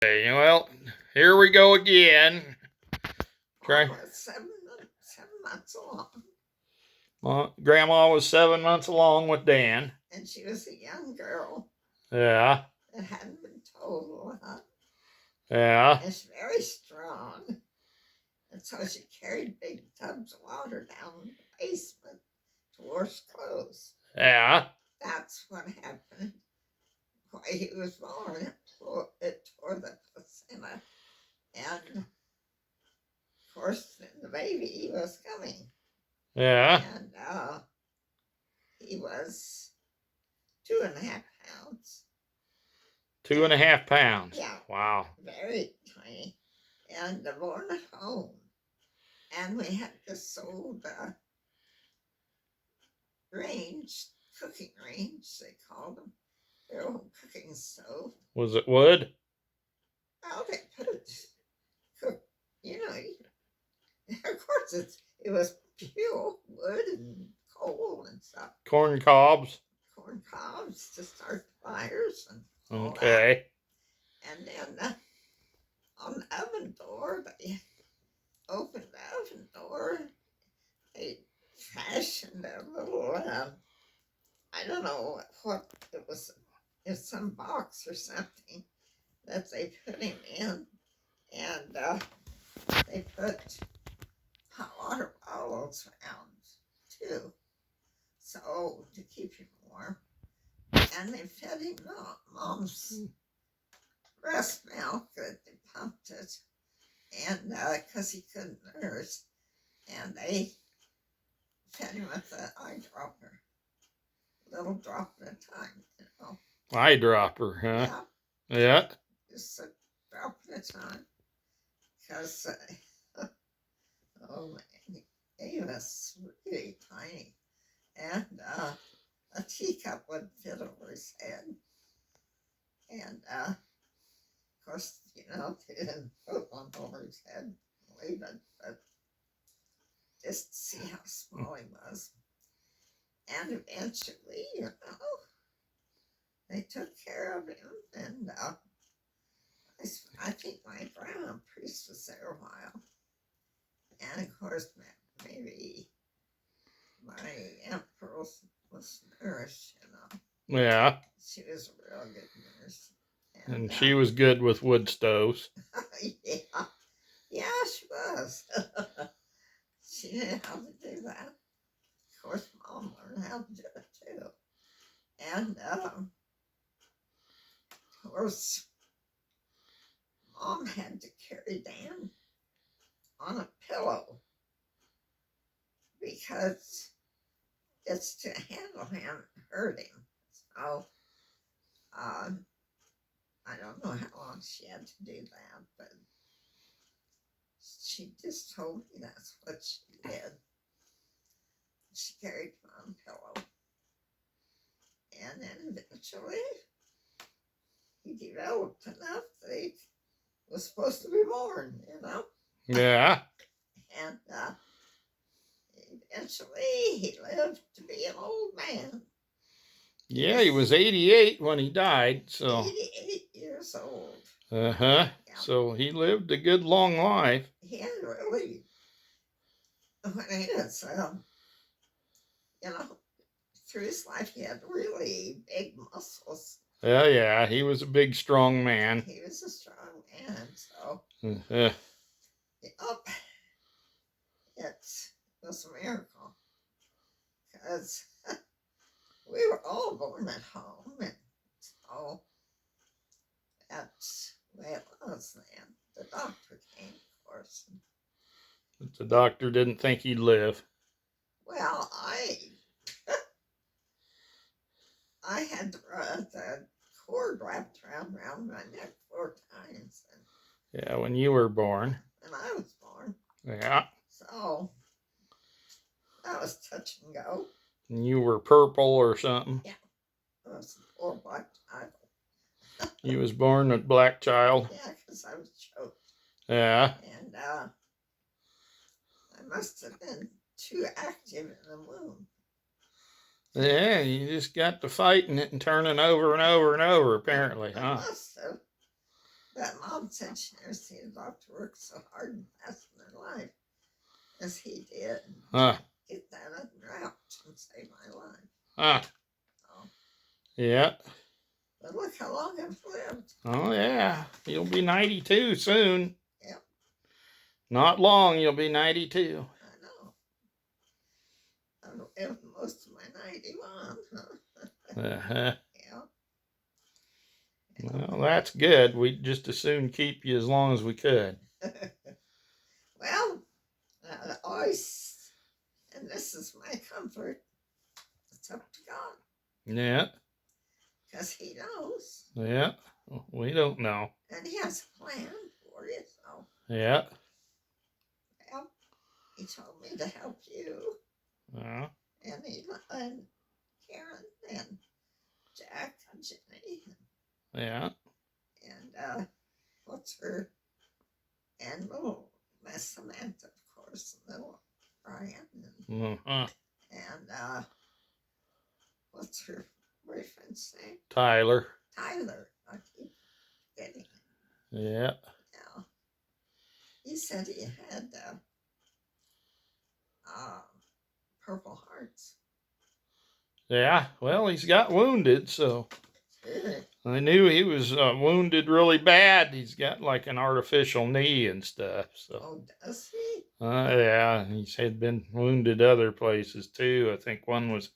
Okay, well, here we go again. Try. Almost 7 months along. Well, Grandma was 7 months along with Dan. And she was a young girl. Yeah. That hadn't been told a lot. Yeah. And she's very strong. And so she carried big tubs of water down in the basement to wash clothes. Yeah. That's what happened. Why he was born, it tore the placenta. And of course, the baby was coming. Yeah. And he was 2.5 pounds. 2.5 pounds. Yeah. Wow. Very tiny. And born at home. And we had this old cooking range, they called them. Their old cooking stove. Was it wood? Well, they put it, cook, of course it was pure wood and coal and stuff. Corn cobs. Corn cobs to start fires and all Okay. that. And then on the oven door, they opened the oven door. They fashioned a little, I don't know what it was. It was some box or something that they put him in. And they put hot water bottles around too, so to keep him warm. And they fed him Mom's breast milk that they pumped it, and because he couldn't nurse, and they fed him with an eyedropper, a little drop at a time, Eyedropper, huh? Yeah. Yeah. Just a drop at a time, because oh man, he was really tiny, and a teacup would fit over his head, and of course, they didn't put one over his head, leave it, but just to see how small he was. And eventually, they took care of him, and I think my grandma priest was there a while. And of course, maybe my Aunt Pearl was nourished, Yeah. She was a real good nurse. And she was good with wood stoves. Yeah. Yeah, she was. She knew how to do that. Of course, Mom learned how to do it too. And of course, Mom had to carry Dan on a pillow because it's to handle him and hurt him. So, I don't know how long she had to do that, but she just told me that's what she did. She carried him on a pillow. And then eventually, he developed enough that he was supposed to be born, Yeah. And eventually, he lived to be an old man. Yeah, he was 88 when he died, so. 88 years old. Uh-huh. Yeah. So he lived a good long life. He had really, when he was, through his life, he had really big muscles. Yeah, he was a big, strong man. He was a strong man, so. Uh-huh. Yep. It was a miracle. Because we were all born at home, and so that's the way it was then. The doctor came, of course. But the doctor didn't think he'd live. Well, I had the cord wrapped around my neck 4 times. Yeah, when you were born. When I was born. Yeah. So, that was touch and go. And you were purple or something? Yeah. I was a poor black child. You was born a black child? Yeah, because I was choked. Yeah. And I must have been too active in the womb. Yeah, you just got to fighting it and turning over and over and over, apparently, huh? I must have. But Mom said she never seen a doctor work so hard and fast in her life as he did. Get that unwrapped and save my life. Oh. Yeah. But look how long I've lived. Oh, yeah. You'll be 92 soon. Yep. Not long, you'll be 92. I know. I've lived most of my 91. Uh-huh. Yeah. Well, that's good. We'd just as soon keep you as long as we could. Well, always, and this is my comfort, it's up to God. Yeah. Because He knows. Yeah. We don't know. And He has a plan for you, so. Yeah. Well, He told me to help you. Uh, And Karen and Jack and Jenny. yeah. And what's her? And little Miss Samantha, of course, and little Brian. Uh-huh. And what's her boyfriend's name? Tyler. Tyler. I keep forgetting. Yeah. Yeah. He said he had Purple Hearts. Yeah. Well, he's got wounded, so I knew he was wounded really bad. He's got like an artificial knee and stuff. So. Oh, does he? Yeah. He's had been wounded other places too. I think one was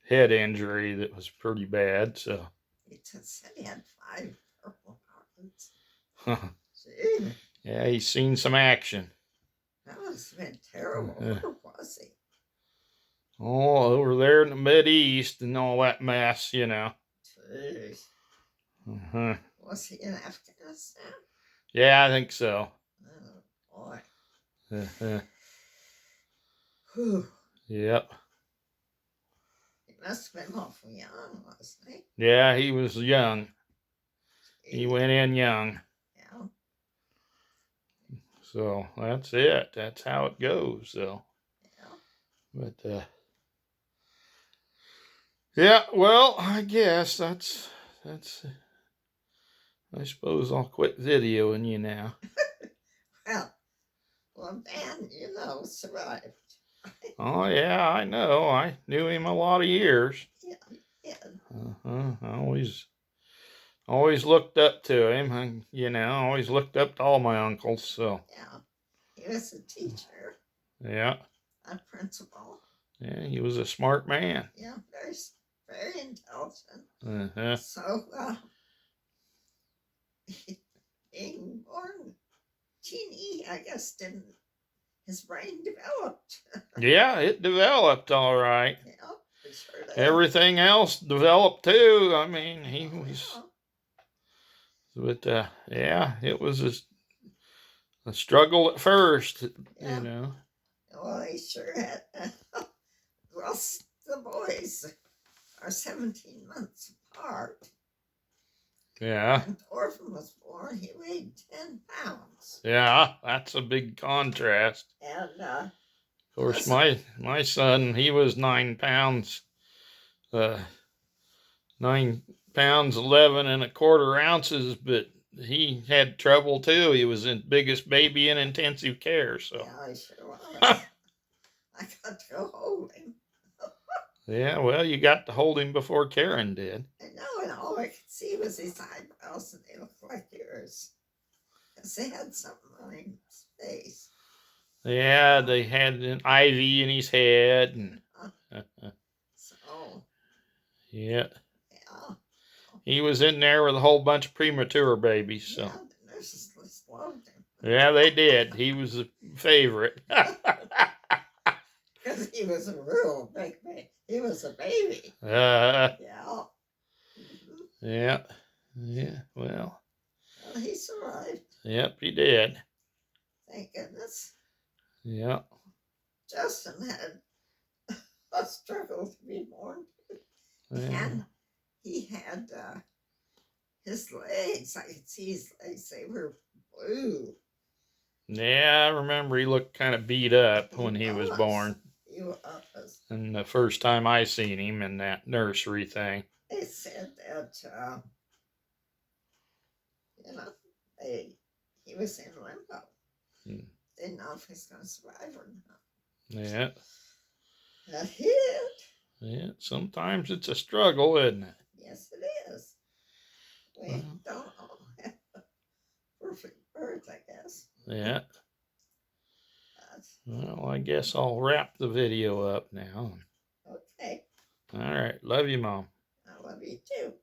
head injury that was pretty bad. So. He just said he had 5 Purple Hearts. Gee. Yeah, he's seen some action. That must have been terrible. Where was he? Oh, over there in the Mideast and all that mess, you know. Jeez. Uh-huh. Was he in Afghanistan? Yeah, I think so. Oh, boy. Uh-huh. Whew. Yep. He must have been awful young, wasn't he? Yeah, he was young. He went in young. Yeah. So that's it. That's how it goes. So. Yeah. But yeah, well, I guess that's. I suppose I'll quit videoing you now. Well, Dan, you know, survived. Oh yeah, I know. I knew him a lot of years. Yeah, yeah. I always looked up to him. And, you know, always looked up to all my uncles. So. Yeah. He was a teacher. Yeah. A principal. Yeah, he was a smart man. Yeah, very, very intelligent. Uh-huh. So, being born teeny, I guess, his brain developed. Yeah, it developed all right. Yeah, it sure did. Everything else developed too. I mean, he was. Yeah. But yeah, it was a struggle at first. Yeah. You know. Well, he sure had. Well, the boys are 17 months apart. Yeah. When Orphan was born, he weighed 10 pounds. Yeah, that's a big contrast. And of course, my son, he was 9 pounds. 9 pounds 11 and a quarter ounces, but he had trouble too. He was the biggest baby in intensive care. So. Yeah, he sure was. I got to go hold him. Yeah, well, you got to hold him before Karen did. I know, and all I could see was his eyebrows, and they looked like yours. Because they had something on his face. Yeah, they had an IV in his head. And, So. Yeah. Yeah. He was in there with a whole bunch of premature babies. So. Yeah, the nurses just loved him. Yeah, they did. He was a favorite. Because he was a real big baby. He was a baby. Yeah. Mm-hmm. Yeah. Yeah. Well, he survived. Yep, he did. Thank goodness. Yeah. Justin had a struggle to be born. Yeah. And he had his legs. I could see his legs. They were blue. Yeah, I remember he looked kind of beat up when he was born. He was. And the first time I seen him in that nursery thing. They said that, He was in limbo. Hmm. Didn't know if he's going to survive or not. Yeah. That hit. Yeah. Sometimes it's a struggle, isn't it? Yes, it is. We don't all have perfect birds, I guess. Yeah. But, Well, I guess I'll wrap the video up now. okay. All right. Love you, Mom. I love you too.